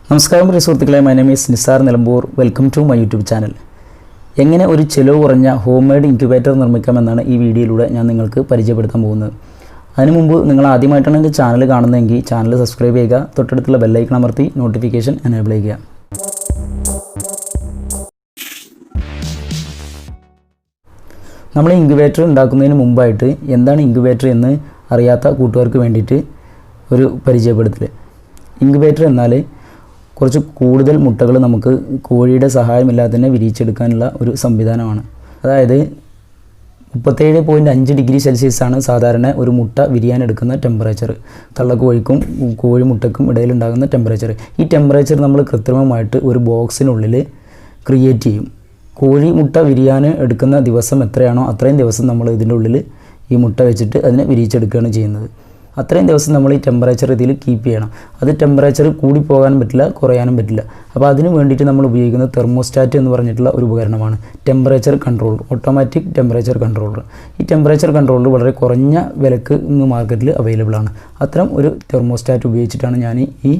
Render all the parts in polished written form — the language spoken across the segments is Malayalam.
നമസ്കാരം സുഹൃത്തുക്കളെ, my name is nizar nilambur. Welcome to my YouTube channel. എങ്ങനെ ഒരു ചിലവ് കുറഞ്ഞ ഹോം മെയ്ഡ് ഇൻക്യുബേറ്റർ നിർമ്മിക്കാമെന്നാണ് ഈ വീഡിയോയിലൂടെ ഞാൻ നിങ്ങൾക്ക് പരിചയപ്പെടുത്താൻ പോകുന്നത്. അതിനു മുമ്പ് നിങ്ങൾ ആദ്യമായിട്ടാണ് എൻ്റെ ചാനൽ കാണുന്നതെങ്കിൽ ചാനൽ സബ്സ്ക്രൈബ് ചെയ്യുക, തൊട്ടടുത്തുള്ള ബെല്ലൈക്കൺ അമർത്തി നോട്ടിഫിക്കേഷൻ എനേബിൾ ചെയ്യുക. നമ്മൾ ഇൻക്യുബേറ്റർ ഉണ്ടാക്കുന്നതിന് മുമ്പായിട്ട് എന്താണ് ഇൻക്യുബേറ്റർ എന്ന് അറിയാത്ത കൂട്ടുകാർക്ക് വേണ്ടിയിട്ട് ഒരു പരിചയപ്പെടുത്തൽ. ഇൻക്യുബേറ്റർ എന്നാൽ കുറച്ച് കൂടുതൽ മുട്ടകൾ നമുക്ക് കോഴിയുടെ സഹായമില്ലാതെ തന്നെ വിരിയിച്ചെടുക്കാനുള്ള ഒരു സംവിധാനമാണ്. അതായത് 37.5 ഡിഗ്രി സെൽഷ്യസാണ് സാധാരണ ഒരു മുട്ട വിരിയാനെടുക്കുന്ന ടെമ്പറേച്ചർ. തള്ളക്കോഴിക്കും കോഴിമുട്ടയ്ക്കും ഇടയിലുണ്ടാകുന്ന ടെമ്പറേച്ചർ. ഈ ടെമ്പറേച്ചർ നമ്മൾ കൃത്രിമമായിട്ട് ഒരു ബോക്സിനുള്ളിൽ ക്രിയേറ്റ് ചെയ്യും. കോഴി മുട്ട വിരിയാൻ എടുക്കുന്ന ദിവസം എത്രയാണോ അത്രയും ദിവസം നമ്മൾ ഇതിൻ്റെ ഉള്ളിൽ ഈ മുട്ട വെച്ചിട്ട് അതിനെ വിരിയിച്ചെടുക്കുകയാണ് ചെയ്യുന്നത്. അത്രയും ദിവസം നമ്മൾ ഈ ടെമ്പറേച്ചർ ഇതിൽ കീപ്പ് ചെയ്യണം. അത് ടെമ്പറേച്ചർ കൂടി പോകാനും പറ്റില്ല, കുറയാനും പറ്റില്ല. അപ്പോൾ അതിന് വേണ്ടിയിട്ട് നമ്മൾ ഉപയോഗിക്കുന്നത് തെർമോസ്റ്റാറ്റ് എന്ന് പറഞ്ഞിട്ടുള്ള ഒരു ഉപകരണമാണ്. Temperature controller, automatic temperature controller. ഈ ടെമ്പറേച്ചർ കൺട്രോളർ വളരെ കുറഞ്ഞ വിലക്ക് ഇന്ന് മാർക്കറ്റിൽ അവൈലബിൾ ആണ്. അത്തരം ഒരു തെർമോസ്റ്റാറ്റ് ഉപയോഗിച്ചിട്ടാണ് ഞാൻ ഈ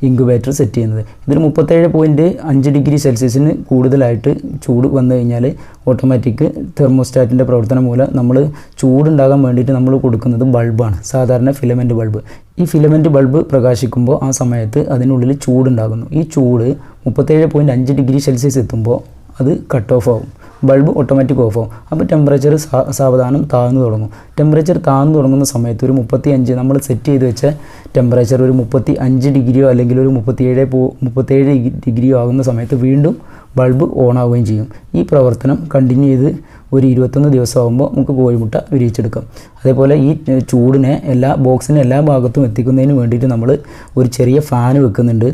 ഇൻക്യുബേറ്റർ സെറ്റ് ചെയ്യുന്നത്. ഇതിൽ 37.5 ഡിഗ്രി സെൽഷ്യസിന് കൂടുതലായിട്ട് ചൂട് വന്നു കഴിഞ്ഞാൽ ഓട്ടോമാറ്റിക് തെർമോസ്റ്റാറ്റിൻ്റെ പ്രവർത്തനം മൂലം നമ്മൾ ചൂടുണ്ടാകാൻ വേണ്ടിയിട്ട് നമ്മൾ കൊടുക്കുന്നത് ബൾബാണ്, സാധാരണ ഫിലമെൻറ്റ് ബൾബ്. ഈ ഫിലമെൻറ്റ് ബൾബ് പ്രകാശിക്കുമ്പോൾ ആ സമയത്ത് അതിനുള്ളിൽ ചൂടുണ്ടാകുന്നു. ഈ ചൂട് 37.5 ഡിഗ്രി സെൽഷ്യസ് എത്തുമ്പോൾ അത് കട്ട് ഓഫ് ആവും, ബൾബ് ഓട്ടോമാറ്റിക് ഓഫ് ആവും. അപ്പോൾ ടെമ്പറേച്ചർ സാവധാനം താഴ്ന്നു തുടങ്ങും. ടെമ്പറേച്ചർ താഴ്ന്നു തുടങ്ങുന്ന സമയത്ത് ഒരു 35 നമ്മൾ സെറ്റ് ചെയ്ത് വെച്ച ടെമ്പറേച്ചർ ഒരു 35 ഡിഗ്രിയോ അല്ലെങ്കിൽ ഒരു 37 ഡിഗ്രിയോ ആകുന്ന സമയത്ത് വീണ്ടും ബൾബ് ഓൺ ആവുകയും ചെയ്യും. ഈ പ്രവർത്തനം കണ്ടിന്യൂ ചെയ്ത് ഒരു 21 ദിവസം ആകുമ്പോൾ നമുക്ക് കോഴിമുട്ട വിരിയിച്ചെടുക്കാം. അതേപോലെ ഈ ചൂടിനെ ബോക്സിന് എല്ലാ ഭാഗത്തും എത്തിക്കുന്നതിന് വേണ്ടിയിട്ട് നമ്മൾ ഒരു ചെറിയ ഫാൻ വെക്കുന്നുണ്ട്.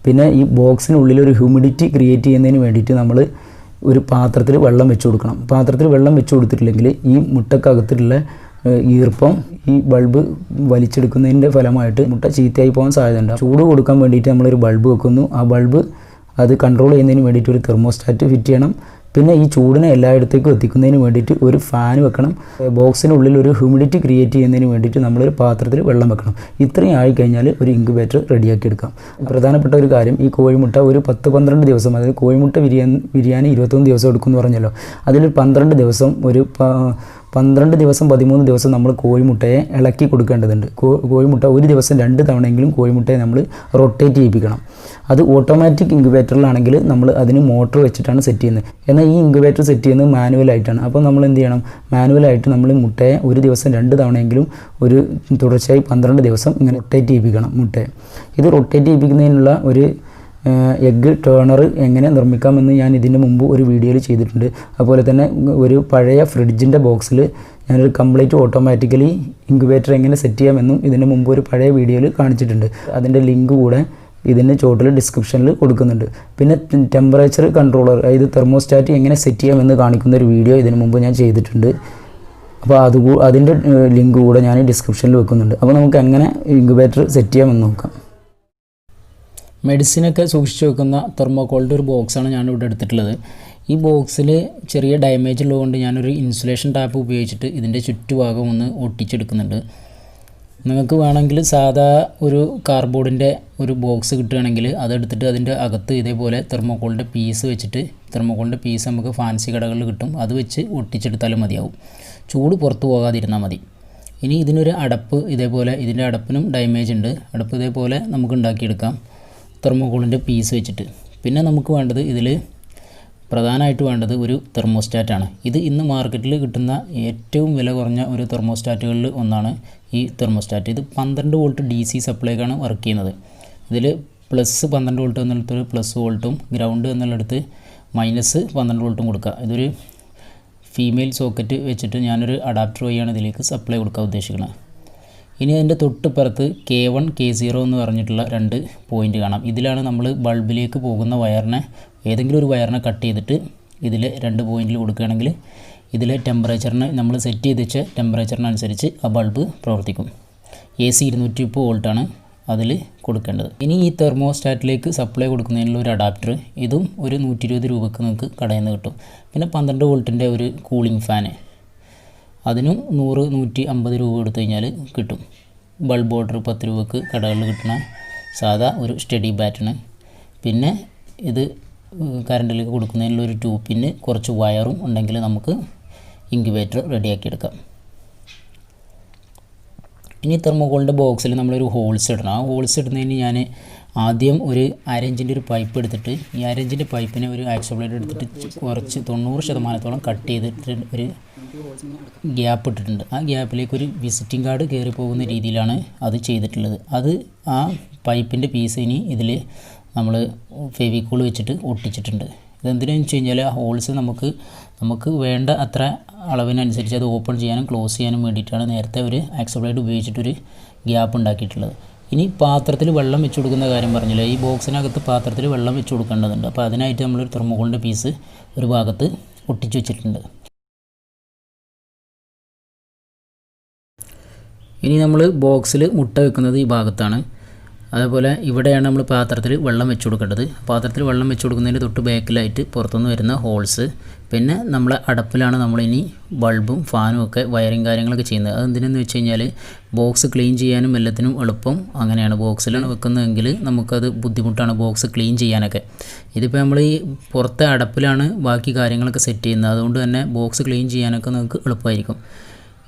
പിന്നെ ഈ ബോക്സിനുള്ളിൽ ഒരു ഹ്യൂമിഡിറ്റി ക്രിയേറ്റ് ചെയ്യുന്നതിന് വേണ്ടിയിട്ട് നമ്മൾ ഒരു പാത്രത്തിൽ വെള്ളം വെച്ച് കൊടുക്കണം. പാത്രത്തിൽ വെള്ളം വെച്ച് കൊടുത്തിട്ടില്ലെങ്കിൽ ഈ മുട്ടക്കകത്തുള്ള ഈർപ്പം ഈ ബൾബ് വലിച്ചെടുക്കുന്നതിൻ്റെ ഫലമായിട്ട് മുട്ട ചീത്തയായി പോകാൻ സാധ്യതയുണ്ട്. ചൂട് കൊടുക്കാൻ വേണ്ടിയിട്ട് നമ്മളൊരു ബൾബ് വെക്കുന്നു. ആ ബൾബ് അത് കൺട്രോൾ ചെയ്യുന്നതിന് വേണ്ടിയിട്ട് ഒരു തെർമോസ്റ്റാറ്റ് ഫിറ്റ് ചെയ്യണം. പിന്നെ ഈ ചൂടിനെ എല്ലായിടത്തേക്കും എത്തിക്കുന്നതിന് വേണ്ടിയിട്ട് ഒരു ഫാൻ വെക്കണം. ബോക്സിനുള്ളിൽ ഒരു ഹ്യൂമിഡിറ്റി ക്രിയേറ്റ് ചെയ്യുന്നതിന് വേണ്ടിയിട്ട് നമ്മളൊരു പാത്രത്തിൽ വെള്ളം വെക്കണം. ഇത്രയും ആയിക്കഴിഞ്ഞാൽ ഒരു ഇൻക്യുബേറ്റർ റെഡിയാക്കി എടുക്കാം. പ്രധാനപ്പെട്ട ഒരു കാര്യം, ഈ കോഴിമുട്ട ഒരു 10-12 ദിവസം, അതായത് കോഴിമുട്ട വിരിയാൻ 21 ദിവസം എടുക്കുമെന്ന് പറഞ്ഞല്ലോ, അതിൽ 12 ദിവസം 12 ദിവസം 13 ദിവസം നമ്മൾ കോഴിമുട്ടയെ ഇളക്കി കൊടുക്കേണ്ടതുണ്ട്. കോഴിമുട്ട ഒരു ദിവസം 2 തവണയെങ്കിലും കോഴിമുട്ടയെ നമ്മൾ റൊട്ടേറ്റ് ചെയ്യിപ്പിക്കണം. അത് ഓട്ടോമാറ്റിക് ഇൻക്യുബേറ്ററിലാണെങ്കിൽ നമ്മൾ അതിന് മോട്ടർ വെച്ചിട്ടാണ് സെറ്റ് ചെയ്യുന്നത്. എന്നാൽ ഈ ഇൻക്യുബേറ്റർ സെറ്റ് ചെയ്യുന്നത് മാനുവലായിട്ടാണ്. അപ്പോൾ നമ്മൾ എന്ത് ചെയ്യണം, മാനുവലായിട്ട് നമ്മൾ മുട്ടയെ ഒരു ദിവസം 2 തവണയെങ്കിലും ഒരു തുടർച്ചയായി 12 ദിവസം ഇങ്ങനെ റൊട്ടേറ്റ് ചെയ്യിപ്പിക്കണം മുട്ടയെ. ഇത് റൊട്ടേറ്റ് ചെയ്യിപ്പിക്കുന്നതിനുള്ള ഒരു എഗ്ഗ് ടേണർ എങ്ങനെ നിർമ്മിക്കാമെന്ന് ഞാൻ ഇതിൻ്റെ മുമ്പ് ഒരു വീഡിയോയിൽ ചെയ്തിട്ടുണ്ട്. അതുപോലെ തന്നെ ഒരു പഴയ ഫ്രിഡ്ജിൻ്റെ ബോക്സിൽ ഞാനൊരു കംപ്ലീറ്റ് ഓട്ടോമാറ്റിക്കലി ഇൻക്യുബേറ്റർ എങ്ങനെ സെറ്റ് ചെയ്യാമെന്നും ഇതിൻ്റെ മുമ്പ് ഒരു പഴയ വീഡിയോയിൽ കാണിച്ചിട്ടുണ്ട്. അതിൻ്റെ ലിങ്ക് കൂടെ ഇതിൻ്റെ ചോട്ടിൽ ഡിസ്ക്രിപ്ഷനിൽ കൊടുക്കുന്നുണ്ട്. പിന്നെ ടെമ്പറേച്ചർ കൺട്രോളർ, അതായത് തെർമോസ്റ്റാറ്റ് എങ്ങനെ സെറ്റ് ചെയ്യാമെന്ന് കാണിക്കുന്ന ഒരു വീഡിയോ ഇതിന് മുമ്പ് ഞാൻ ചെയ്തിട്ടുണ്ട്. അപ്പോൾ അതിൻ്റെ ലിങ്ക് കൂടെ ഞാൻ ഡിസ്ക്രിപ്ഷനിൽ വെക്കുന്നുണ്ട്. അപ്പോൾ നമുക്ക് എങ്ങനെ ഇൻക്യുബേറ്റർ സെറ്റ് ചെയ്യാമെന്ന് നോക്കാം. മെഡിസിനൊക്കെ സൂക്ഷിച്ച് വെക്കുന്ന തെർമോക്കോളിൻ്റെ ഒരു ബോക്സാണ് ഞാനിവിടെ എടുത്തിട്ടുള്ളത്. ഈ ബോക്സിൽ ചെറിയ ഡാമേജ് ഉള്ളതുകൊണ്ട് ഞാനൊരു ഇൻസുലേഷൻ ടാപ്പ് ഉപയോഗിച്ചിട്ട് ഇതിൻ്റെ ചുറ്റുഭാഗം ഒന്ന് ഒട്ടിച്ചെടുക്കുന്നുണ്ട്. നിങ്ങൾക്ക് വേണമെങ്കിൽ സാധാ ഒരു കാർഡ്ബോർഡിൻ്റെ ഒരു ബോക്സ് കിട്ടുകയാണെങ്കിൽ അതെടുത്തിട്ട് അതിൻ്റെ അകത്ത് ഇതേപോലെ തെർമോക്കോളിൻ്റെ പീസ് വെച്ചിട്ട്, തെർമോക്കോളിൻ്റെ പീസ് നമുക്ക് ഫാൻസി കടകളിൽ കിട്ടും, അത് വെച്ച് ഒട്ടിച്ചെടുത്താലും മതിയാവും. ചൂട് പുറത്തു പോകാതിരുന്നാൽ മതി. ഇനി ഇതിനൊരു അടപ്പ്, ഇതേപോലെ ഇതിൻ്റെ അടപ്പിനും ഡാമേജ് ഉണ്ട്. അടപ്പ് ഇതേപോലെ നമുക്ക് ഉണ്ടാക്കിയെടുക്കാം തെർമോക്കോളിൻ്റെ പീസ് വെച്ചിട്ട്. പിന്നെ നമുക്ക് വേണ്ടത്, ഇതിൽ പ്രധാനമായിട്ട് വേണ്ടത് ഒരു തെർമോസ്റ്റാറ്റാണ്. ഇത് ഇന്ന് മാർക്കറ്റിൽ കിട്ടുന്ന ഏറ്റവും വില കുറഞ്ഞ ഒരു തെർമോസ്റ്റാറ്റുകളിൽ ഒന്നാണ് ഈ തെർമോസ്റ്റാറ്റ്. ഇത് 12 വോൾട്ട് DC സപ്ലൈക്കാണ് വർക്ക് ചെയ്യുന്നത്. ഇതിൽ പ്ലസ് 12 വോൾട്ട് എന്നുള്ളൊരു പ്ലസ് വോൾട്ടും ഗ്രൗണ്ട് എന്നുള്ളിടത്ത് മൈനസ് 12 വോൾട്ടും കൊടുക്കുക. ഇതൊരു ഫീമെയിൽ സോക്കറ്റ് വെച്ചിട്ട് ഞാനൊരു അഡാപ്റ്റർ വഴിയാണ് ഇതിലേക്ക് സപ്ലൈ കൊടുക്കാൻ ഉദ്ദേശിക്കുന്നത്. ഇനി അതിൻ്റെ തൊട്ടിപ്പുറത്ത് K1 K0 എന്ന് പറഞ്ഞിട്ടുള്ള 2 പോയിൻ്റ് കാണാം. ഇതിലാണ് നമ്മൾ ബൾബിലേക്ക് പോകുന്ന വയറിനെ, ഏതെങ്കിലും ഒരു വയറിനെ കട്ട് ചെയ്തിട്ട് ഇതിൽ 2 പോയിൻറ്റിൽ കൊടുക്കുകയാണെങ്കിൽ ഇതിലെ ടെമ്പറേച്ചറിന്, നമ്മൾ സെറ്റ് ചെയ്ത് വെച്ച ടെമ്പറേച്ചറിനനുസരിച്ച് ആ ബൾബ് പ്രവർത്തിക്കും. AC 230 വോൾട്ടാണ് അതിൽ കൊടുക്കേണ്ടത്. ഇനി ഈ തെർമോസ്റ്റാറ്റിലേക്ക് സപ്ലൈ കൊടുക്കുന്നതിനുള്ള ഒരു അഡാപ്റ്റർ, ഇതും ഒരു 120 രൂപയ്ക്ക് നിങ്ങൾക്ക് കടയിൽ നിന്ന് കിട്ടും. പിന്നെ 12 വോൾട്ടിൻ്റെ ഒരു കൂളിംഗ് ഫാന്, അതിനും 100-150 രൂപ എടുത്തു കഴിഞ്ഞാൽ കിട്ടും. ബൾബ് ഓർഡർ 10 രൂപയ്ക്ക് കടകളിൽ കിട്ടുന്ന സാധാ ഒരു സ്റ്റഡി ബാറ്റണ്. പിന്നെ ഇത് കറണ്ടിലേക്ക് കൊടുക്കുന്നതിനുള്ളൊരു 2 പിന്ന് കുറച്ച് വയറും ഉണ്ടെങ്കിൽ നമുക്ക് ഇൻക്യുബേറ്റർ റെഡിയാക്കി എടുക്കാം. ഇനി തെർമോകോളിൻ്റെ ബോക്സിൽ നമ്മളൊരു ഹോൾസ് ഇടണം. ആ ഹോൾസ് ഇടുന്നതിന് ഞാൻ ആദ്യം ഒരു 1/2 ഇഞ്ചിൻ്റെ ഒരു പൈപ്പ് എടുത്തിട്ട് ഈ 1/2 ഇഞ്ചിൻ്റെ പൈപ്പിനെ ഒരു ആക്സോ ബ്ലേഡ് എടുത്തിട്ട് കുറച്ച് 90% കട്ട് ചെയ്തിട്ട് ഒരു ഗ്യാപ്പ് ഇട്ടിട്ടുണ്ട്. ആ ഗ്യാപ്പിലേക്ക് ഒരു വിസിറ്റിംഗ് കാർഡ് കയറി പോകുന്ന രീതിയിലാണ് അത് ചെയ്തിട്ടുള്ളത്. അത് ആ പൈപ്പിൻ്റെ പീസ് ഇനി ഇതിൽ നമ്മൾ ഫെവിക്കോൾ വെച്ചിട്ട് ഒട്ടിച്ചിട്ടുണ്ട്. ഇതെന്തിനാണെന്ന് വെച്ച് കഴിഞ്ഞാൽ ആ ഹോൾസ് നമുക്ക് വേണ്ട അത്ര അളവിനനുസരിച്ച് അത് ഓപ്പൺ ചെയ്യാനും ക്ലോസ് ചെയ്യാനും വേണ്ടിയിട്ടാണ് നേരത്തെ ഒരു ആക്സോ ബ്ലേഡ് ഉപയോഗിച്ചിട്ടൊരു ഗ്യാപ്പ് ഉണ്ടാക്കിയിട്ടുള്ളത്. ഇനി പാത്രത്തിൽ വെള്ളം വെച്ച് കൊടുക്കുന്ന കാര്യം പറഞ്ഞില്ല, ഈ ബോക്സിനകത്ത് പാത്രത്തിൽ വെള്ളം വെച്ച് കൊടുക്കേണ്ടതുണ്ട്. അപ്പോൾ അതിനായിട്ട് നമ്മളൊരു തെർമോകോളിൻ്റെ പീസ് ഒരു ഭാഗത്ത് ഒട്ടിച്ച് വെച്ചിട്ടുണ്ട്. ഇനി നമ്മൾ ബോക്സിൽ മുട്ട വെക്കുന്നത് ഈ ഭാഗത്താണ്. അതേപോലെ ഇവിടെയാണ് നമ്മൾ പാത്രത്തിൽ വെള്ളം വെച്ച് കൊടുക്കേണ്ടത്. പാത്രത്തിൽ വെള്ളം വെച്ച് കൊടുക്കുന്നതിന് തൊട്ട് ബാക്കിലായിട്ട് പുറത്തുനിന്ന് വരുന്ന ഹോൾസ്. പിന്നെ നമ്മളെ അടപ്പിലാണ് നമ്മളിനി ബൾബും ഫാനും ഒക്കെ വയറിങ് കാര്യങ്ങളൊക്കെ ചെയ്യുന്നത്. അതെന്തിനെന്ന് വെച്ച് കഴിഞ്ഞാൽ ബോക്സ് ക്ലീൻ ചെയ്യാനും എല്ലാത്തിനും എളുപ്പം അങ്ങനെയാണ്. ബോക്സിലാണ് വെക്കുന്നതെങ്കിൽ നമുക്കത് ബുദ്ധിമുട്ടാണ് ബോക്സ് ക്ലീൻ ചെയ്യാനൊക്കെ. ഇതിപ്പോൾ നമ്മൾ ഈ പുറത്തെ അടപ്പിലാണ് ബാക്കി കാര്യങ്ങളൊക്കെ സെറ്റ് ചെയ്യുന്നത്. അതുകൊണ്ട് തന്നെ ബോക്സ് ക്ലീൻ ചെയ്യാനൊക്കെ നമുക്ക് എളുപ്പമായിരിക്കും.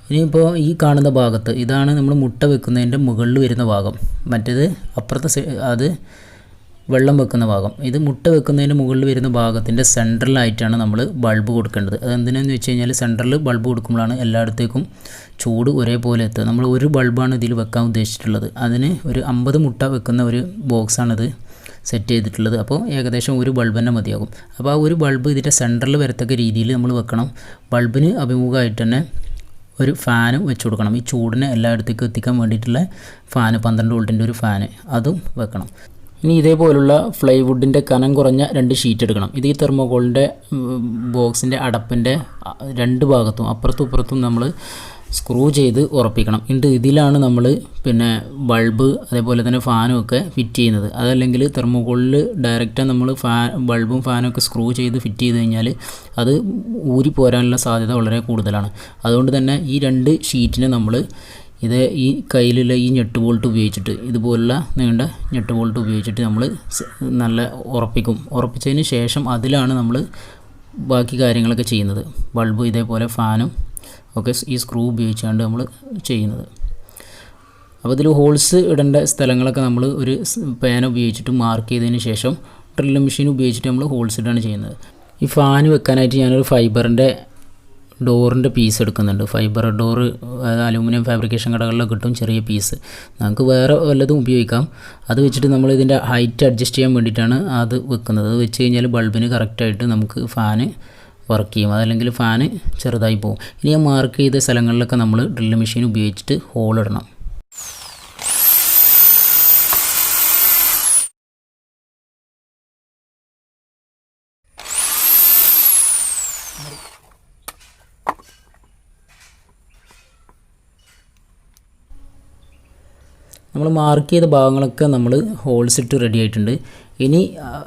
ഇനിയിപ്പോൾ ഈ കാണുന്ന ഭാഗത്ത് ഇതാണ് നമ്മൾ മുട്ട വെക്കുന്നതിൻ്റെ മുകളിൽ വരുന്ന ഭാഗം. മറ്റേത് അപ്പുറത്തെ അത് വെള്ളം വെക്കുന്ന ഭാഗം. ഇത് മുട്ട വെക്കുന്നതിൻ്റെ മുകളിൽ വരുന്ന ഭാഗത്തിൻ്റെ സെൻട്രലായിട്ടാണ് നമ്മൾ ബൾബ് കൊടുക്കേണ്ടത്. അതെന്തിനാന്ന് വെച്ച് കഴിഞ്ഞാൽ സെൻട്രൽ ബൾബ് കൊടുക്കുമ്പോഴാണ് എല്ലായിടത്തേക്കും ചൂട് ഒരേപോലെ എത്തുക. നമ്മൾ ഒരു ബൾബാണ് ഇതിൽ വെക്കാൻ ഉദ്ദേശിച്ചിട്ടുള്ളത്. അതിന് ഒരു 50 മുട്ട വെക്കുന്ന ഒരു ബോക്സാണിത് സെറ്റ് ചെയ്തിട്ടുള്ളത്. അപ്പോൾ ഏകദേശം ഒരു ബൾബ് തന്നെ മതിയാകും. അപ്പോൾ ആ ഒരു ബൾബ് ഇതിൻ്റെ സെൻട്രൽ വരത്തക്ക രീതിയിൽ നമ്മൾ വെക്കണം. ബൾബിന് അഭിമുഖമായിട്ട് തന്നെ ഒരു ഫാനും വെച്ച് കൊടുക്കണം. ഈ ചൂടിനെ എല്ലായിടത്തേക്കും എത്തിക്കാൻ വേണ്ടിയിട്ടുള്ള ഫാന് 12 വോൾട്ടിൻ്റെ ഒരു ഫാന് അതും വെക്കണം. ഇനി ഇതേപോലുള്ള ഫ്ലൈവുഡിൻ്റെ കനം കുറഞ്ഞ 2 ഷീറ്റ് എടുക്കണം. ഇത് ഈ തെർമോകോളിൻ്റെ ബോക്സിൻ്റെ അടപ്പിൻ്റെ 2 ഭാഗത്തും അപ്പുറത്തും ഇപ്പുറത്തും നമ്മൾ സ്ക്രൂ ചെയ്ത് ഉറപ്പിക്കണം. ഇതിലാണ് നമ്മൾ പിന്നെ ബൾബ് അതേപോലെ തന്നെ ഫാനും ഒക്കെ ഫിറ്റ് ചെയ്യുന്നത്. അതല്ലെങ്കിൽ തെർമോകോളിൽ ഡയറക്റ്റ് നമ്മൾ ബൾബും ഫാനും ഒക്കെ സ്ക്രൂ ചെയ്ത് ഫിറ്റ് ചെയ്ത് കഴിഞ്ഞാൽ അത് ഊരി പോരാനുള്ള സാധ്യത വളരെ കൂടുതലാണ്. അതുകൊണ്ട് തന്നെ ഈ 2 ഷീറ്റിനെ നമ്മൾ ഈ കയ്യിലുള്ള ഈ ഞെട്ട് ബോൾട്ട് ഉപയോഗിച്ചിട്ട് ഇതുപോലുള്ള നീണ്ട ഞെട്ട് ബോൾട്ട് ഉപയോഗിച്ചിട്ട് നമ്മൾ നല്ല ഉറപ്പിച്ചതിന് ശേഷം അതിലാണ് നമ്മൾ ബാക്കി കാര്യങ്ങളൊക്കെ ചെയ്യുന്നത്. ബൾബ് ഇതേപോലെ ഫാനും ഒക്കെ ഈ സ്ക്രൂ ഉപയോഗിച്ചാണ് നമ്മൾ ചെയ്യുന്നത്. അപ്പോൾ ഇതിൽ ഹോൾസ് ഇടേണ്ട സ്ഥലങ്ങളൊക്കെ നമ്മൾ ഒരു പേന ഉപയോഗിച്ചിട്ട് മാർക്ക് ചെയ്തതിന് ശേഷം ഡ്രില്ലിംഗ് മെഷീൻ ഉപയോഗിച്ചിട്ട് നമ്മൾ ഹോൾസ് ഇടാണ് ചെയ്യുന്നത്. ഈ ഫാന് വെക്കാനായിട്ട് ഞാനൊരു ഫൈബറിൻ്റെ ഡോറിൻ്റെ പീസ് എടുക്കുന്നുണ്ട്. ഫൈബർ ഡോറ് അലൂമിനിയം ഫാബ്രിക്കേഷൻ കടകളിലൊക്കെ കിട്ടും ചെറിയ പീസ്. നമുക്ക് വേറെ വല്ലതും ഉപയോഗിക്കാം. അത് വെച്ചിട്ട് നമ്മൾ ഇതിൻ്റെ ഹൈറ്റ് അഡ്ജസ്റ്റ് ചെയ്യാൻ വേണ്ടിയിട്ടാണ് അത് വെക്കുന്നത്. അത് വെച്ച് കഴിഞ്ഞാൽ ബൾബിന് കറക്റ്റായിട്ട് നമുക്ക് ഫാന് വർക്ക് ചെയ്യും. അതല്ലെങ്കിൽ ഫാന് ചെറുതായി പോകും. ഇനി ആ മാർക്ക് ചെയ്ത സ്ഥലങ്ങളിലൊക്കെ നമ്മൾ ഡ്രില്ലിംഗ് മെഷീൻ ഉപയോഗിച്ചിട്ട് ഹോൾ ഇടണം. നമ്മൾ മാർക്ക് ചെയ്ത ഭാഗങ്ങളൊക്കെ നമ്മൾ ഹോൾസ് ഇട്ട് റെഡി ആയിട്ടുണ്ട്. ഇനി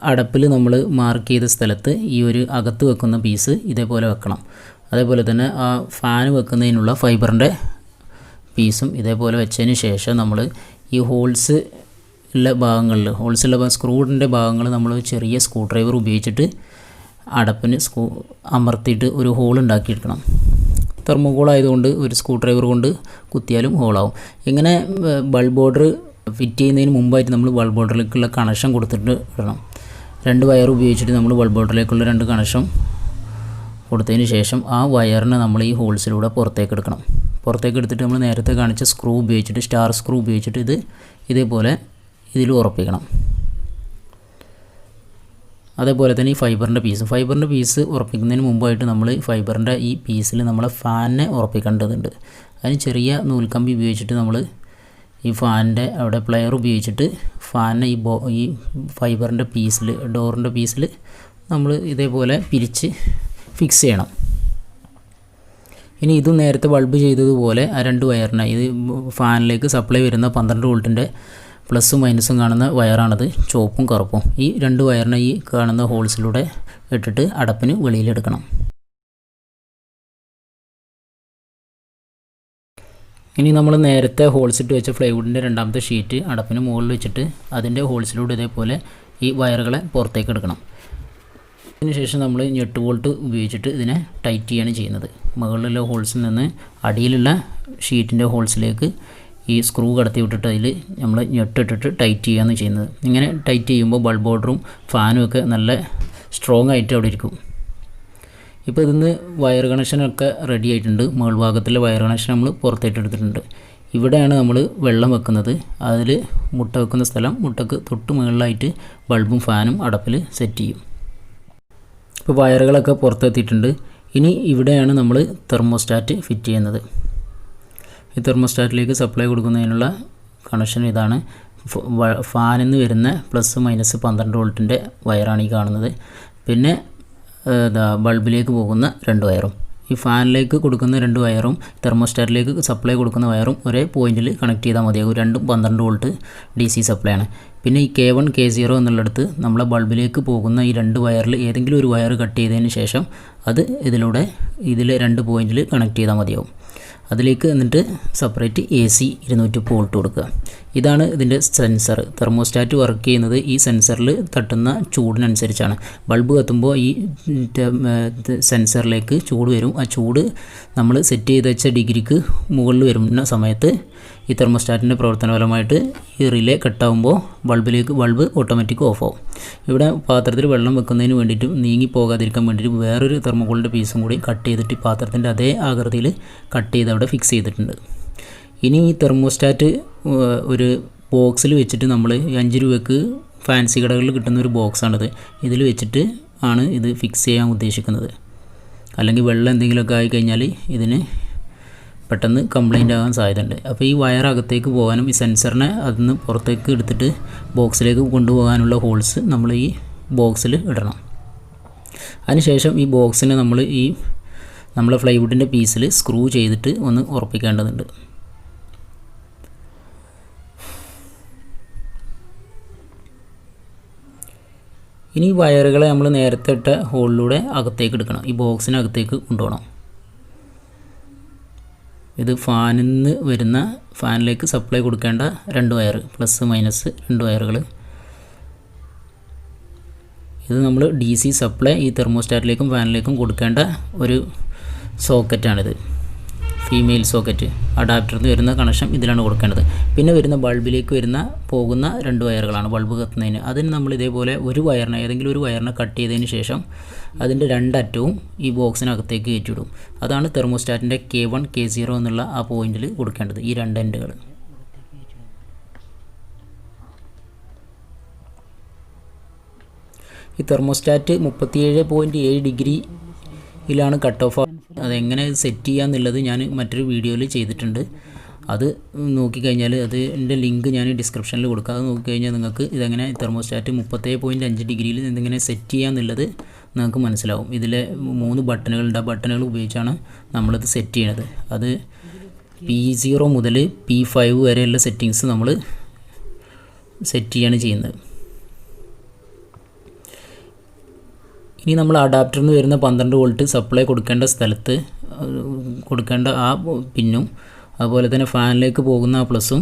അടപ്പിൽ നമ്മൾ മാർക്ക് ചെയ്ത സ്ഥലത്ത് ഈ ഒരു അകത്ത് വെക്കുന്ന പീസ് ഇതേപോലെ വെക്കണം. അതേപോലെ തന്നെ ആ ഫാൻ വെക്കുന്നതിനുള്ള ഫൈബറിൻ്റെ പീസും ഇതേപോലെ വെച്ചതിന് ശേഷം നമ്മൾ ഈ ഹോൾസ് ഉള്ള സ്ക്രൂഡിൻ്റെ ഭാഗങ്ങൾ നമ്മൾ ചെറിയ സ്ക്രൂ ഡ്രൈവർ ഉപയോഗിച്ചിട്ട് അടപ്പിന് അമർത്തിയിട്ട് ഒരു ഹോൾ ഉണ്ടാക്കിയെടുക്കണം. തെർമോകോൾ ആയതുകൊണ്ട് ഒരു സ്ക്രൂ ഡ്രൈവർ കൊണ്ട് കുത്തിയാലും ഹോളാവും. ഇങ്ങനെ ബൾബ് ഓർഡർ ഫിറ്റ് ചെയ്യുന്നതിന് മുമ്പായിട്ട് നമ്മൾ ബൾബ് ഓർഡറിലേക്കുള്ള കണക്ഷൻ കൊടുത്തിട്ട് ഇടണം. 2 വയർ ഉപയോഗിച്ചിട്ട് നമ്മൾ ബൾബ് ഓർഡറിലേക്കുള്ള 2 കണക്ഷൻ കൊടുത്തതിന് ശേഷം ആ വയറിനെ നമ്മൾ ഈ ഹോൾസിലൂടെ പുറത്തേക്ക് എടുക്കണം. പുറത്തേക്ക് എടുത്തിട്ട് നമ്മൾ നേരത്തെ കാണിച്ച സ്ക്രൂ ഉപയോഗിച്ചിട്ട് സ്റ്റാർ സ്ക്രൂ ഉപയോഗിച്ചിട്ട് ഇതേപോലെ ഇതിൽ ഉറപ്പിക്കണം. അതേപോലെ തന്നെ ഈ ഫൈബറിൻ്റെ പീസ് ഉറപ്പിക്കുന്നതിന് മുമ്പായിട്ട് നമ്മൾ ഈ ഈ പീസിൽ നമ്മളെ ഫാനിനെ ഉറപ്പിക്കേണ്ടതുണ്ട്. അതിന് ചെറിയ നൂൽക്കമ്പി ഉപയോഗിച്ചിട്ട് നമ്മൾ ഈ ഫാനിൻ്റെ അവിടെ പ്ലെയർ ഉപയോഗിച്ചിട്ട് ഫാനിനെ ഈ ഫൈബറിൻ്റെ ഡോറിൻ്റെ പീസിൽ നമ്മൾ ഇതേപോലെ പിരിച്ച് ഫിക്സ് ചെയ്യണം. ഇനി ഇതും നേരത്തെ ബൾബ് ചെയ്തതുപോലെ ആ 2 വയറിനെ ഇത് ഫാനിലേക്ക് സപ്ലൈ വരുന്ന 12 വോൾട്ടിൻ്റെ പ്ലസും മൈനസും കാണുന്ന വയറാണത്, ചുവപ്പും കറുപ്പും. ഈ 2 വയറിനെ ഈ കാണുന്ന ഹോൾസിലൂടെ ഇട്ടിട്ട് അടപ്പിന് വെളിയിലെടുക്കണം. ഇനി നമ്മൾ നേരത്തെ ഹോൾസിട്ട് വെച്ച ഫ്ലൈവുഡിൻ്റെ 2ാമത്തെ ഷീറ്റ് അടപ്പിന് മുകളിൽ വെച്ചിട്ട് അതിൻ്റെ ഹോൾസിലൂടെ ഇതേപോലെ ഈ വയറുകളെ പുറത്തേക്ക് എടുക്കണം. അതിനുശേഷം നമ്മൾ ഞെട്ട് ബോൾട്ട് ഉപയോഗിച്ചിട്ട് ഇതിനെ ടൈറ്റ് ചെയ്യാണ് ചെയ്യുന്നത്. മുകളിലുള്ള ഹോൾസിൽ നിന്ന് അടിയിലുള്ള ഷീറ്റിൻ്റെ ഹോൾസിലേക്ക് ഈ സ്ക്രൂ കടത്തി വിട്ടിട്ട് അതിൽ നമ്മൾ ഞെട്ടിട്ടിട്ട് ടൈറ്റ് ചെയ്യുകയാണ് ചെയ്യുന്നത്. ഇങ്ങനെ ടൈറ്റ് ചെയ്യുമ്പോൾ ബൾബ് ഹോൾഡറും ഫാനും ഒക്കെ നല്ല സ്ട്രോങ് ആയിട്ട് അവിടെ ഇരിക്കും. ഇപ്പോൾ ഇതിന്ന് വയർ കണക്ഷനൊക്കെ റെഡി ആയിട്ടുണ്ട്. മുകൾ ഭാഗത്തിലെ വയർ കണക്ഷൻ നമ്മൾ പുറത്തേക്ക് എടുത്തിട്ടുണ്ട്. ഇവിടെയാണ് നമ്മൾ വെള്ളം വെക്കുന്നത്. അതിൽ മുട്ട വെക്കുന്ന സ്ഥലം, മുട്ടക്ക് തൊട്ട് മുകളിലായിട്ട് ബൾബും ഫാനും അടപ്പിൽ സെറ്റ് ചെയ്യും. ഇപ്പോൾ വയറുകളൊക്കെ പുറത്തെത്തിയിട്ടുണ്ട്. ഇനി ഇവിടെയാണ് നമ്മൾ തെർമോസ്റ്റാറ്റ് ഫിറ്റ് ചെയ്യുന്നത്. ഈ തെർമോസ്റ്റാറ്റിലേക്ക് സപ്ലൈ കൊടുക്കുന്നതിനുള്ള കണക്ഷൻ ഇതാണ്. ഫാനിൽ നിന്ന് വരുന്ന +- 12 വോൾട്ടിൻ്റെ വയറാണ് ഈ കാണുന്നത്. പിന്നെ ബൾബിലേക്ക് പോകുന്ന 2 വയറും, ഈ ഫാനിലേക്ക് കൊടുക്കുന്ന 2 വയറും തെർമോസ്റ്റാറ്റിലേക്ക് സപ്ലൈ കൊടുക്കുന്ന വയറും ഒരേ പോയിന്റിൽ കണക്ട് ചെയ്താൽ മതിയാകും. രണ്ടും 12 വോൾട്ട് DC സപ്ലൈ ആണ്. പിന്നെ ഈ K1 K0 എന്നുള്ളിടത്ത് നമ്മളെ ബൾബിലേക്ക് പോകുന്ന ഈ 2 വയറിൽ ഏതെങ്കിലും ഒരു വയർ കട്ട് ചെയ്തതിന് ശേഷം അത് ഇതിലെ 2 പോയിന്റിൽ കണക്ട് ചെയ്താൽ മതിയാവും. അതിലേക്ക് എന്നിട്ട് സെപ്പറേറ്റ് AC 230 വോൾട്ട് കൊടുക്കുക. ഇതാണ് ഇതിൻ്റെ സെൻസർ. തെർമോസ്റ്റാറ്റ് വർക്ക് ചെയ്യുന്നത് ഈ സെൻസറിൽ തട്ടുന്ന ചൂടിനനുസരിച്ചാണ്. ബൾബ് കത്തുമ്പോൾ ഈ സെൻസറിലേക്ക് ചൂട് വരും. ആ ചൂട് നമ്മൾ സെറ്റ് ചെയ്ത് വെച്ച ഡിഗ്രിക്ക് മുകളിൽ വരുന്ന സമയത്ത് ഈ തെർമോസ്റ്റാറ്റിൻ്റെ പ്രവർത്തനപരമായിട്ട് ഈ റിലേ കട്ടാകുമ്പോൾ ബൾബ് ഓട്ടോമാറ്റിക് ഓഫ് ആവും. ഇവിടെ പാത്രത്തിൽ വെള്ളം വെക്കുന്നതിന് വേണ്ടിയിട്ട് നീങ്ങി പോകാതിരിക്കാൻ വേണ്ടിയിട്ട് വേറൊരു തെർമോക്കോളിൻ്റെ പീസും കൂടി കട്ട് ചെയ്തിട്ട് ഈ പാത്രത്തിൻ്റെ അതേ ആകൃതിയിൽ കട്ട് ചെയ്ത് അവിടെ ഫിക്സ് ചെയ്തിട്ടുണ്ട്. ഇനി ഈ തെർമോസ്റ്റാറ്റ് ഒരു ബോക്സിൽ വെച്ചിട്ട് നമ്മൾ 5 രൂപയ്ക്ക് ഫാൻസി കടകളിൽ കിട്ടുന്ന ഒരു ബോക്സാണിത്. ഇതിൽ വെച്ചിട്ട് ആണ് ഇത് ഫിക്സ് ചെയ്യാൻ ഉദ്ദേശിക്കുന്നത്. അല്ലെങ്കിൽ വെള്ളം എന്തെങ്കിലുമൊക്കെ ആയിക്കഴിഞ്ഞാൽ ഇതിന് പെട്ടെന്ന് കംപ്ലൈൻ്റ് ആകാൻ സാധ്യതയുണ്ട്. അപ്പോൾ ഈ വയർ അകത്തേക്ക് പോകാനും ഈ സെൻസറിനെ അതിന് പുറത്തേക്ക് എടുത്തിട്ട് ബോക്സിലേക്ക് കൊണ്ടുപോകാനുള്ള ഹോൾസ് നമ്മൾ ഈ ബോക്സിൽ ഇടണം. അതിനുശേഷം ഈ ബോക്സിനെ നമ്മളെ പ്ലൈവുഡിൻ്റെ പീസിൽ സ്ക്രൂ ചെയ്തിട്ട് ഒന്ന് ഉറപ്പിക്കേണ്ടതുണ്ട്. ഇനി വയറുകളെ നമ്മൾ നേരത്തെ ഇട്ട ഹോളിലൂടെ അകത്തേക്ക് എടുക്കണം. ഈ ബോക്സിനകത്തേക്ക് കൊണ്ടുപോകണം. ഇത് ഫാനിൽ നിന്ന് വരുന്ന ഫാനിലേക്ക് സപ്ലൈ കൊടുക്കേണ്ട 2 വയർ, +- 2 വയറുകൾ. ഇത് നമ്മൾ DC സപ്ലൈ ഈ തെർമോസ്റ്റാറ്റിലേക്കും ഫാനിലേക്കും കൊടുക്കേണ്ട ഒരു സോക്കറ്റാണിത്. ഫീമെയിൽ സോക്കറ്റ് അഡാപ്റ്ററിൽ നിന്ന് വരുന്ന കണക്ഷൻ ഇതിലാണ് കൊടുക്കേണ്ടത്. പിന്നെ വരുന്ന ബൾബിലേക്ക് പോകുന്ന 2 വയറുകളാണ് ബൾബ് കത്തുന്നതിന്. അതിന് നമ്മൾ ഇതേപോലെ ഏതെങ്കിലും ഒരു വയറിനെ കട്ട് ചെയ്തതിന് ശേഷം അതിൻ്റെ 2 അറ്റവും ഈ ബോക്സിനകത്തേക്ക് കയറ്റിവിടും. അതാണ് തെർമോസ്റ്റാറ്റിൻ്റെ K1 K0 എന്നുള്ള ആ പോയിന്റിൽ കൊടുക്കേണ്ടത്, ഈ 2 എൻഡുകൾ. ഈ തെർമോസ്റ്റാറ്റ് 37.7 ഡിഗ്രിയിലാണ് കട്ട് ഓഫ്. അതെങ്ങനെ സെറ്റ് ചെയ്യാന്നുള്ളത് ഞാൻ മറ്റൊരു വീഡിയോയിൽ ചെയ്തിട്ടുണ്ട്. അത് നോക്കിക്കഴിഞ്ഞാൽ അതിൻ്റെ ലിങ്ക് ഞാൻ ഡിസ്ക്രിപ്ഷനിൽ കൊടുക്കാം. അത് നോക്കിക്കഴിഞ്ഞാൽ നിങ്ങൾക്ക് ഇതെങ്ങനെ തെർമോസ്റ്റാറ്റ് 37.5 ഡിഗ്രിയിൽ എന്തെങ്ങനെ സെറ്റ് ചെയ്യാന്നുള്ളത് നിങ്ങൾക്ക് മനസ്സിലാവും. ഇതിലെ 3 ബട്ടണുകളുണ്ട്. ആ ബട്ടണുകൾ ഉപയോഗിച്ചാണ് നമ്മളിത് സെറ്റ് ചെയ്യണത്. അത് P0 മുതൽ P5 വരെയുള്ള സെറ്റിങ്സ് നമ്മൾ സെറ്റ് ചെയ്യാണ് ചെയ്യുന്നത്. ഇനി നമ്മൾ അഡാപ്റ്ററിൽ നിന്ന് വരുന്ന 12 വോൾട്ട് സപ്ലൈ കൊടുക്കേണ്ട സ്ഥലത്ത് കൊടുക്കേണ്ട ആ പിന്നും അതുപോലെ തന്നെ ഫാനിലേക്ക് പോകുന്ന ആ പ്ലസും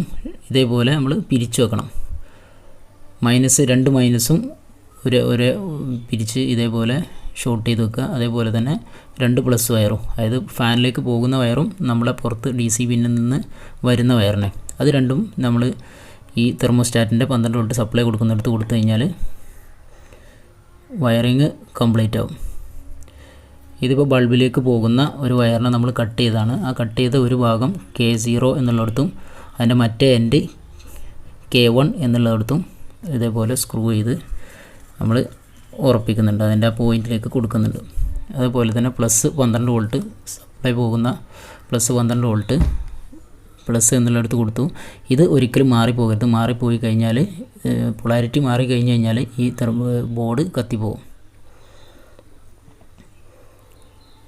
ഇതേപോലെ നമ്മൾ പിരിച്ചു വെക്കണം. -2 മൈനസും ഒരേ പിരിച്ച് ഇതേപോലെ ഷോർട്ട് ചെയ്ത് വെക്കുക. അതേപോലെ തന്നെ 2 പ്ലസ് വയറും, അതായത് ഫാനിലേക്ക് പോകുന്ന വയറും നമ്മളെ പുറത്ത് DC പിന്നിൽ നിന്ന് വരുന്ന വയറിനെ, അത് രണ്ടും നമ്മൾ ഈ തെർമോസ്റ്റാറ്റിൻ്റെ 12 വോൾട്ട് സപ്ലൈ കൊടുക്കുന്നിടത്ത് കൊടുത്തു കഴിഞ്ഞാൽ വയറിങ് കംപ്ലീറ്റ് ആവും. ഇതിപ്പോൾ ബൾബിലേക്ക് പോകുന്ന ഒരു വയറിനെ നമ്മൾ കട്ട് ചെയ്താണ്. ആ കട്ട് ചെയ്ത ഒരു ഭാഗം K0 എന്നുള്ളിടത്തും അതിൻ്റെ മറ്റേ എൻഡ് K1 എന്നുള്ളിടത്തും ഇതേപോലെ സ്ക്രൂ ചെയ്ത് നമ്മൾ ഉറപ്പിക്കുന്നുണ്ട്. അതിൻ്റെ ആ പോയിന്റിലേക്ക് കൊടുക്കുന്നുണ്ട്. അതുപോലെ തന്നെ +12 വോൾട്ട് സപ്ലൈ പോകുന്ന +12 വോൾട്ട് പ്ലസ് എന്നുള്ളിടത്ത് കൊടുത്തു. ഇത് ഒരിക്കലും മാറിപ്പോകരുത്. മാറിപ്പോയി കഴിഞ്ഞാൽ പൊളാരിറ്റി മാറി കഴിഞ്ഞ് കഴിഞ്ഞാൽ ഈ ബോർഡ് കത്തിപ്പോകും.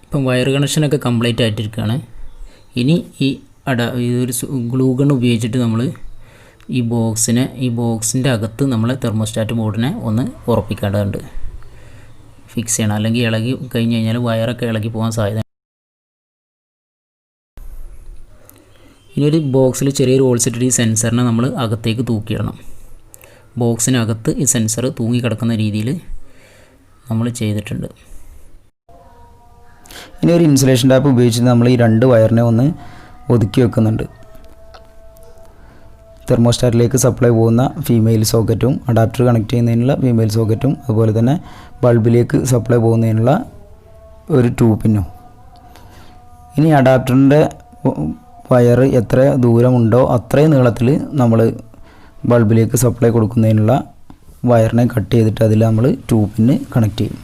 ഇപ്പം വയർ കണക്ഷനൊക്കെ കംപ്ലീറ്റ് ആയിട്ടിരിക്കുകയാണ്. ഇനി ഇതൊരു ഗ്ലൂ ഗൺ ഉപയോഗിച്ചിട്ട് നമ്മൾ ഈ ബോക്സിൻ്റെ അകത്ത് നമ്മളെ തെർമോസ്റ്റാറ്റ് ബോർഡിനെ ഒന്ന് ഉറപ്പിക്കേണ്ടതുണ്ട്, ഫിക്സ് ചെയ്യണം. അല്ലെങ്കിൽ ഇളകി കഴിഞ്ഞ് കഴിഞ്ഞാൽ വയറൊക്കെ ഇളകി പോകാൻ സാധ്യത. ഇനി ഒരു ബോക്സിൽ ചെറിയൊരു ഹോൾസ് ഇട്ടിട്ട് ഈ സെൻസറിനെ നമ്മൾ അകത്തേക്ക് തൂക്കിയിടണം. ബോക്സിനകത്ത് ഈ സെൻസർ തൂങ്ങിക്കിടക്കുന്ന രീതിയിൽ നമ്മൾ ചെയ്തിട്ടുണ്ട്. ഇനി ഒരു ഇൻസുലേഷൻ ടാപ്പ് ഉപയോഗിച്ച് നമ്മൾ ഈ 2 വയറിനെ ഒന്ന് ഒതുക്കി വെക്കുന്നുണ്ട്. തെർമോസ്റ്റാറ്റിലേക്ക് സപ്ലൈ പോകുന്ന ഫീമെയിൽ സോക്കറ്റും അഡാപ്റ്റർ കണക്ട് ചെയ്യുന്നതിനുള്ള ഫീമെയിൽ സോക്കറ്റും അതുപോലെ തന്നെ ബൾബിലേക്ക് സപ്ലൈ പോകുന്നതിനുള്ള ഒരു 2 പിന്നും. ഇനി അഡാപ്റ്ററിൻ്റെ വയർ എത്ര ദൂരമുണ്ടോ അത്രയും നീളത്തിൽ നമ്മൾ ബൾബിലേക്ക് സപ്ലൈ കൊടുക്കുന്നതിനുള്ള വയറിനെ കട്ട് ചെയ്തിട്ട് അതിൽ നമ്മൾ 2 പിന്ന് കണക്ട് ചെയ്യും.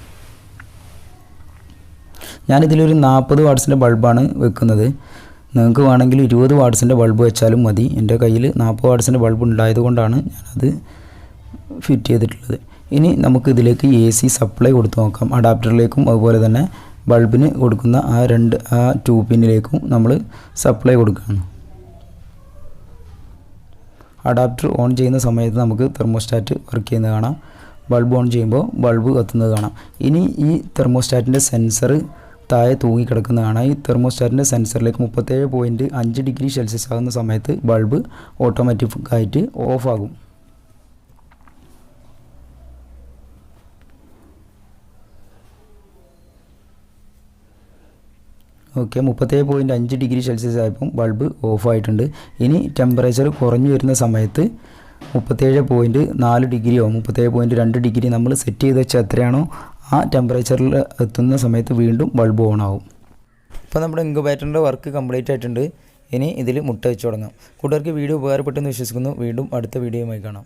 ഞാനിതിലൊരു 40 വാട്ട്സിൻ്റെ ബൾബാണ് വെക്കുന്നത്. നിങ്ങൾക്ക് വേണമെങ്കിൽ 20 വാട്ട്സിൻ്റെ ബൾബ് വെച്ചാലും മതി. എൻ്റെ കയ്യിൽ 40 വാട്ട്സിൻ്റെ ബൾബ് ഉണ്ടായതുകൊണ്ടാണ് ഞാനത് ഫിറ്റ് ചെയ്തിട്ടുള്ളത്. ഇനി നമുക്ക് ഇതിലേക്ക് AC സപ്ലൈ കൊടുത്ത് നോക്കാം. അഡാപ്റ്ററിലേക്കും അതുപോലെ തന്നെ ബൾബിന് കൊടുക്കുന്ന ആ 2 പിന്നിലേക്കും നമ്മൾ സപ്ലൈ കൊടുക്കുകയാണ്. അഡാപ്റ്റർ ഓൺ ചെയ്യുന്ന സമയത്ത് നമുക്ക് തെർമോസ്റ്റാറ്റ് വർക്ക് ചെയ്യുന്നത് കാണാം. ബൾബ് ഓൺ ചെയ്യുമ്പോൾ ബൾബ് കത്തുന്നത് കാണാം. ഇനി ഈ തെർമോസ്റ്റാറ്റിൻ്റെ സെൻസർ താഴെ തൂങ്ങിക്കിടക്കുന്നത് കാണാം. ഈ തെർമോസ്റ്റാറ്റിൻ്റെ സെൻസറിലേക്ക് 37.5 ഡിഗ്രി സെൽഷ്യസ് ആകുന്ന സമയത്ത് ബൾബ് ഓട്ടോമാറ്റിക്കായിട്ട് ഓഫാകും. ഓക്കെ, 37.5 ഡിഗ്രി സെൽഷ്യസ് ആയപ്പോൾ ബൾബ് ഓഫായിട്ടുണ്ട്. ഇനി ടെമ്പറേച്ചർ കുറഞ്ഞു വരുന്ന സമയത്ത് 37.4 ഡിഗ്രിയോ 37.2 ഡിഗ്രി നമ്മൾ സെറ്റ് ചെയ്ത് വെച്ചാൽ എത്രയാണോ ആ ടെമ്പറേച്ചറിൽ എത്തുന്ന സമയത്ത് വീണ്ടും ബൾബ് ഓൺ ആവും. ഇപ്പോൾ നമ്മുടെ ഇൻക്യുബേറ്ററിൻ്റെ വർക്ക് കംപ്ലീറ്റ് ആയിട്ടുണ്ട്. ഇനി ഇതിൽ മുട്ട വെച്ച് തുടങ്ങാം. കൂട്ടുകാർക്ക് വീഡിയോ ഉപകാരപ്പെട്ടെന്ന് വിശ്വസിക്കുന്നു. വീണ്ടും അടുത്ത വീഡിയോയുമായി കാണാം.